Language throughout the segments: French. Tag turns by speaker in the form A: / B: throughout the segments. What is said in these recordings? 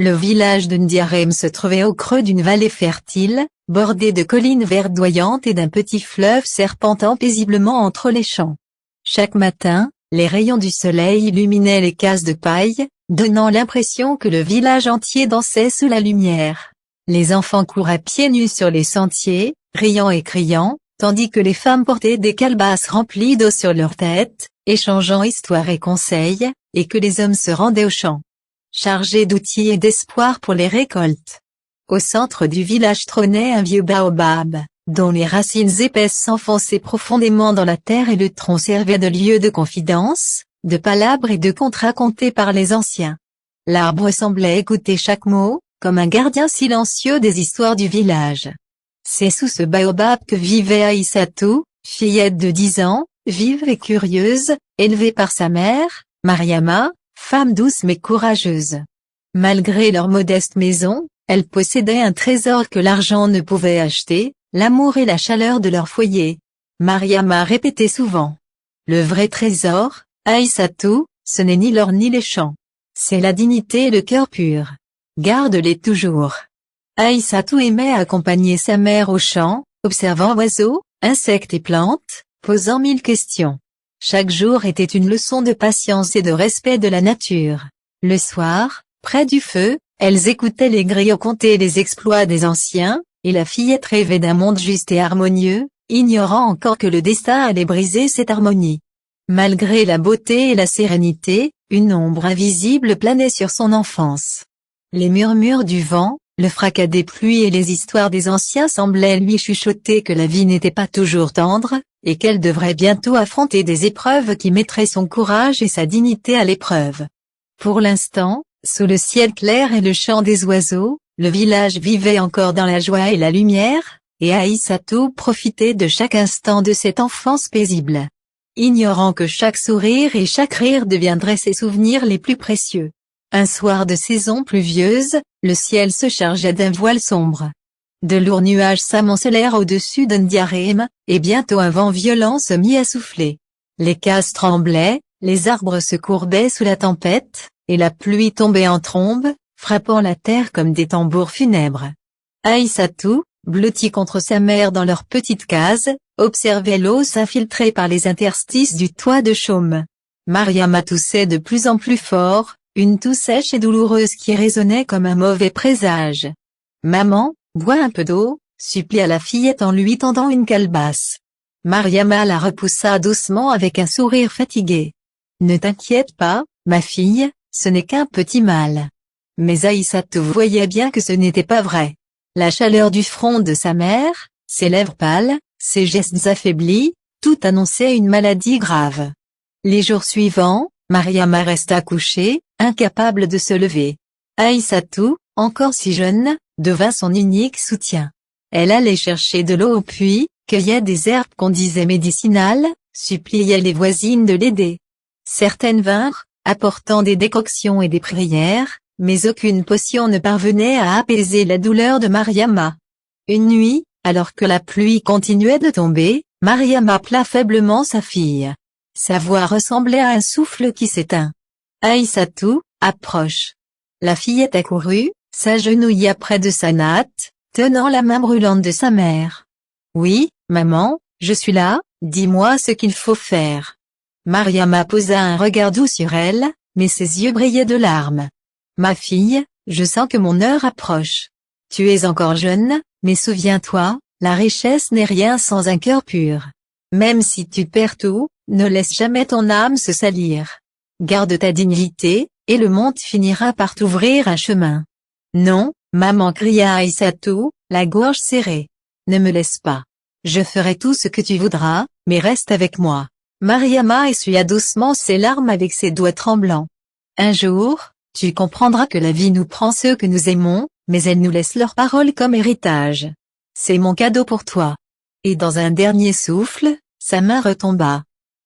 A: Le village de Ndiarème se trouvait au creux d'une vallée fertile, bordée de collines verdoyantes et d'un petit fleuve serpentant paisiblement entre les champs. Chaque matin, les rayons du soleil illuminaient les cases de paille, donnant l'impression que le village entier dansait sous la lumière. Les enfants couraient pieds nus sur les sentiers, riant et criant, tandis que les femmes portaient des calebasses remplies d'eau sur leurs têtes, échangeant histoires et conseils, et que les hommes se rendaient aux champs, chargés d'outils et d'espoir pour les récoltes. Au centre du village trônait un vieux baobab, dont les racines épaisses s'enfonçaient profondément dans la terre et le tronc servait de lieu de confidence, de palabres et de contes racontés par les anciens. L'arbre semblait écouter chaque mot, comme un gardien silencieux des histoires du village. C'est sous ce baobab que vivait Aïssatou, fillette de 10 ans, vive et curieuse, élevée par sa mère, Mariama, femme douce mais courageuse. Malgré leur modeste maison, elles possédaient un trésor que l'argent ne pouvait acheter, l'amour et la chaleur de leur foyer. Mariama répétait souvent. Le vrai trésor, Aïssatou, ce n'est ni l'or ni les champs. C'est la dignité et le cœur pur. Garde-les toujours. Aïssatou aimait accompagner sa mère au champ, observant oiseaux, insectes et plantes, posant 1000 questions. Chaque jour était une leçon de patience et de respect de la nature. Le soir, près du feu, elles écoutaient les griots conter les exploits des anciens, et la fillette rêvait d'un monde juste et harmonieux, ignorant encore que le destin allait briser cette harmonie. Malgré la beauté et la sérénité, une ombre invisible planait sur son enfance. Les murmures du vent, le fracas des pluies et les histoires des anciens semblaient lui chuchoter que la vie n'était pas toujours tendre, et qu'elle devrait bientôt affronter des épreuves qui mettraient son courage et sa dignité à l'épreuve. Pour l'instant, sous le ciel clair et le chant des oiseaux, le village vivait encore dans la joie et la lumière, et Aïssatou profitait de chaque instant de cette enfance paisible, ignorant que chaque sourire et chaque rire deviendraient ses souvenirs les plus précieux. Un soir de saison pluvieuse, le ciel se chargea d'un voile sombre. De lourds nuages s'amoncelèrent au-dessus de Ndiarème, et bientôt un vent violent se mit à souffler. Les cases tremblaient, les arbres se courbaient sous la tempête, et la pluie tombait en trombes, frappant la terre comme des tambours funèbres. Aïssatou, blottie contre sa mère dans leur petite case, observait l'eau s'infiltrer par les interstices du toit de chaume. Mariama toussait de plus en plus fort, une toux sèche et douloureuse qui résonnait comme un mauvais présage. « Maman, bois un peu d'eau », supplia la fillette en lui tendant une calebasse. Mariama la repoussa doucement avec un sourire fatigué. « Ne t'inquiète pas, ma fille, ce n'est qu'un petit mal. » Mais Aïssatou voyait bien que ce n'était pas vrai. La chaleur du front de sa mère, ses lèvres pâles, ses gestes affaiblis, tout annonçait une maladie grave. Les jours suivants, Mariama resta couchée, incapable de se lever. Aïssatou, encore si jeune, devint son unique soutien. Elle allait chercher de l'eau au puits, cueillait des herbes qu'on disait médicinales, suppliait les voisines de l'aider. Certaines vinrent, apportant des décoctions et des prières, mais aucune potion ne parvenait à apaiser la douleur de Mariama. Une nuit, alors que la pluie continuait de tomber, Mariama appela faiblement sa fille. Sa voix ressemblait à un souffle qui s'éteint. « Aïssatou, approche !» La fillette accourut, s'agenouilla près de sa natte, tenant la main brûlante de sa mère. « Oui, maman, je suis là, dis-moi ce qu'il faut faire. » Mariama posa un regard doux sur elle, mais ses yeux brillaient de larmes. « Ma fille, je sens que mon heure approche. Tu es encore jeune, mais souviens-toi, la richesse n'est rien sans un cœur pur. Même si tu perds tout, ne laisse jamais ton âme se salir. Garde ta dignité, et le monde finira par t'ouvrir un chemin. »« Non, maman, cria Aïssatou, la gorge serrée. Ne me laisse pas. Je ferai tout ce que tu voudras, mais reste avec moi. » Mariama essuya doucement ses larmes avec ses doigts tremblants. « Un jour, tu comprendras que la vie nous prend ceux que nous aimons, mais elle nous laisse leurs paroles comme héritage. C'est mon cadeau pour toi. » Et dans un dernier souffle, sa main retomba.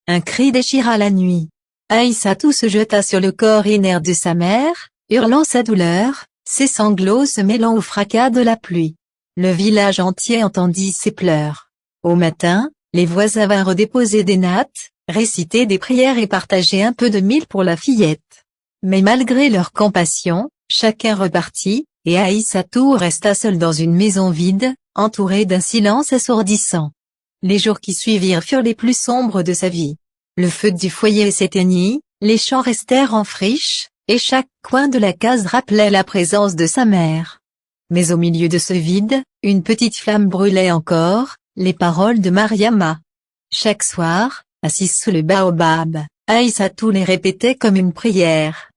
A: Un cri déchira la nuit. Aïssatou se jeta sur le corps inerte de sa mère, hurlant sa douleur, ses sanglots se mêlant au fracas de la pluie. Le village entier entendit ses pleurs. Au matin, les voisins vinrent déposer des nattes, réciter des prières et partager un peu de mil pour la fillette. Mais malgré leur compassion, Chacun repartit, et Aïssatou resta seule dans une maison vide, entourée d'un silence assourdissant. Les jours qui suivirent furent les plus sombres de sa vie. Le feu du foyer s'éteignit, les champs restèrent en friche, et chaque coin de la case rappelait la présence de sa mère. Mais au milieu de ce vide, une petite flamme brûlait encore, les paroles de Mariama. Chaque soir, assise sous le baobab, Aïssatou les répétait comme une prière.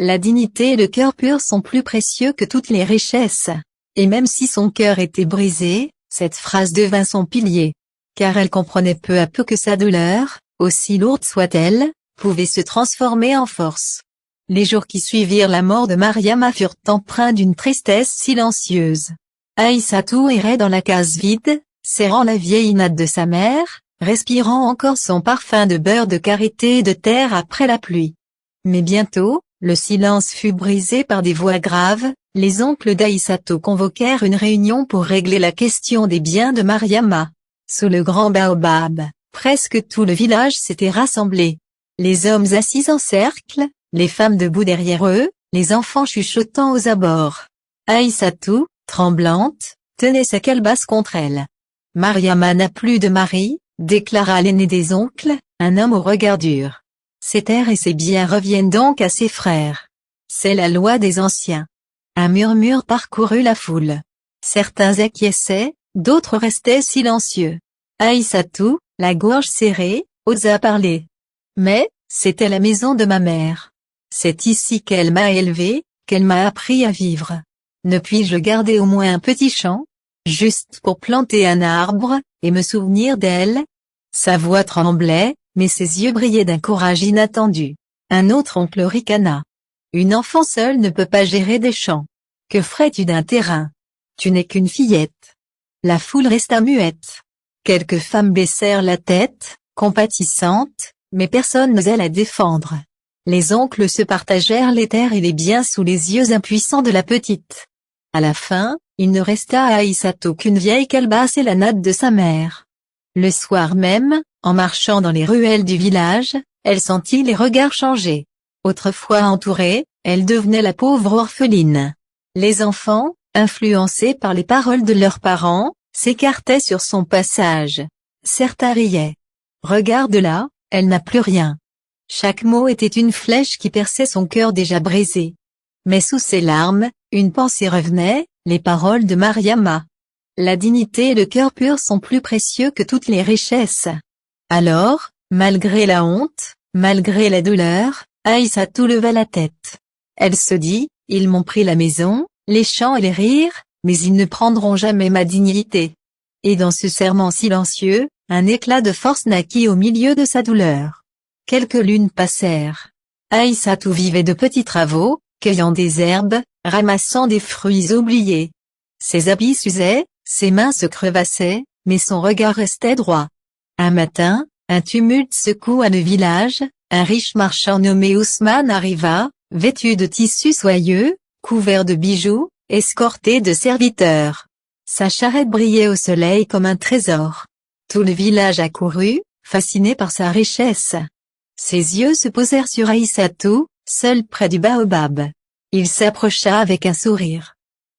A: La dignité et le cœur pur sont plus précieux que toutes les richesses. Et même si son cœur était brisé, cette phrase devint son pilier. Car elle comprenait peu à peu que sa douleur, aussi lourde soit-elle, pouvait se transformer en force. Les jours qui suivirent la mort de Mariama furent empreints d'une tristesse silencieuse. Aïssatou errait dans la case vide, serrant la vieille natte de sa mère, respirant encore son parfum de beurre de karité et de terre après la pluie. Mais bientôt, le silence fut brisé par des voix graves, les oncles d'Aïssatou convoquèrent une réunion pour régler la question des biens de Mariama. Sous le grand baobab, presque tout le village s'était rassemblé. Les hommes assis en cercle, les femmes debout derrière eux, les enfants chuchotant aux abords. Aïssatou, tremblante, tenait sa calebasse contre elle. Mariama n'a plus de mari, déclara l'aîné des oncles, un homme au regard dur. Ses terres et ses biens reviennent donc à ses frères. C'est la loi des anciens. Un murmure parcourut la foule. Certains acquiesçaient, d'autres restaient silencieux. Aïssatou, la gorge serrée, osa parler. Mais, c'était la maison de ma mère. C'est ici qu'elle m'a élevée, qu'elle m'a appris à vivre. Ne puis-je garder au moins un petit champ, juste pour planter un arbre, et me souvenir d'elle? Sa voix tremblait, mais ses yeux brillaient d'un courage inattendu. Un autre oncle ricana. Une enfant seule ne peut pas gérer des champs. Que ferais-tu d'un terrain? Tu n'es qu'une fillette. La foule resta muette. Quelques femmes baissèrent la tête, compatissantes, mais personne n'osait la défendre. Les oncles se partagèrent les terres et les biens sous les yeux impuissants de la petite. À la fin, il ne resta à Aïssatou qu'une vieille calebasse et la natte de sa mère. Le soir même, en marchant dans les ruelles du village, elle sentit les regards changer. Autrefois entourée, elle devenait la pauvre orpheline. Les enfants, influencés par les paroles de leurs parents, s'écartaient sur son passage. Certains riaient. Regarde-la, elle n'a plus rien. Chaque mot était une flèche qui perçait son cœur déjà brisé. Mais sous ses larmes, une pensée revenait, les paroles de Mariama. La dignité et le cœur pur sont plus précieux que toutes les richesses. Alors, malgré la honte, malgré la douleur, Aïssatou leva la tête. Elle se dit, ils m'ont pris la maison, les chants et les rires, mais ils ne prendront jamais ma dignité. Et dans ce serment silencieux, un éclat de force naquit au milieu de sa douleur. Quelques lunes passèrent. Aïssatou vivait de petits travaux, cueillant des herbes, ramassant des fruits oubliés. Ses habits s'usaient, ses mains se crevassaient, mais son regard restait droit. Un matin, un tumulte secoua le village, un riche marchand nommé Ousmane arriva, vêtu de tissus soyeux, couvert de bijoux, escorté de serviteurs. Sa charrette brillait au soleil comme un trésor. Tout le village accourut, fasciné par sa richesse. Ses yeux se posèrent sur Aïssatou, seule près du baobab. Il s'approcha avec un sourire.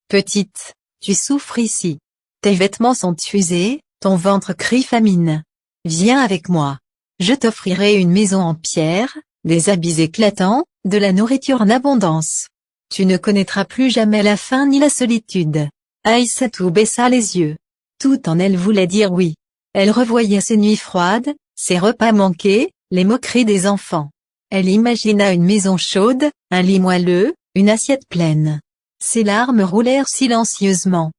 A: Petite, tu souffres ici. Tes vêtements sont usés, ton ventre crie famine. Viens avec moi. Je t'offrirai une maison en pierre, des habits éclatants, de la nourriture en abondance. Tu ne connaîtras plus jamais la faim ni la solitude. Aïssatou baissa les yeux. Tout en elle voulait dire oui. Elle revoyait ses nuits froides, ses repas manqués, les moqueries des enfants. Elle imagina une maison chaude, un lit moelleux, une assiette pleine. Ses larmes roulèrent silencieusement.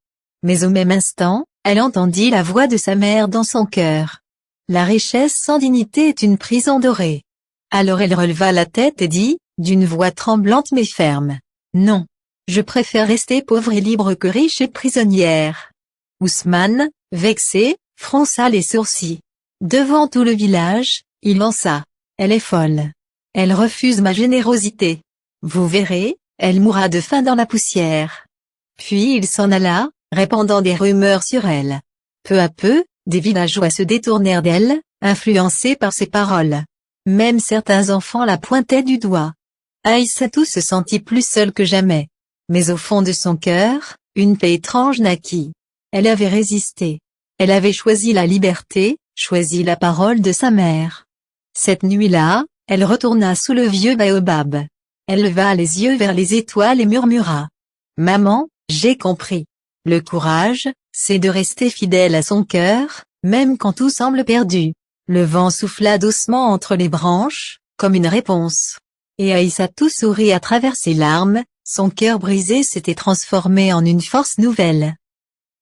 A: Mais au même instant, elle entendit la voix de sa mère dans son cœur. La richesse sans dignité est une prison dorée. Alors elle releva la tête et dit, d'une voix tremblante mais ferme. Non. Je préfère rester pauvre et libre que riche et prisonnière. Ousmane, vexé, fronça les sourcils. Devant tout le village, il lança. Elle est folle. Elle refuse ma générosité. Vous verrez, elle mourra de faim dans la poussière. Puis il s'en alla, répandant des rumeurs sur elle. Peu à peu, des villageois se détournèrent d'elle, influencés par ses paroles. Même certains enfants la pointaient du doigt. Aïssatou se sentit plus seule que jamais. Mais au fond de son cœur, une paix étrange naquit. Elle avait résisté. Elle avait choisi la liberté, choisi la parole de sa mère. Cette nuit-là, elle retourna sous le vieux baobab. Elle leva les yeux vers les étoiles et murmura. « Maman, j'ai compris. Le courage, c'est de rester fidèle à son cœur, même quand tout semble perdu. » Le vent souffla doucement entre les branches, comme une réponse. Et Aïssatou sourit à travers ses larmes, son cœur brisé s'était transformé en une force nouvelle.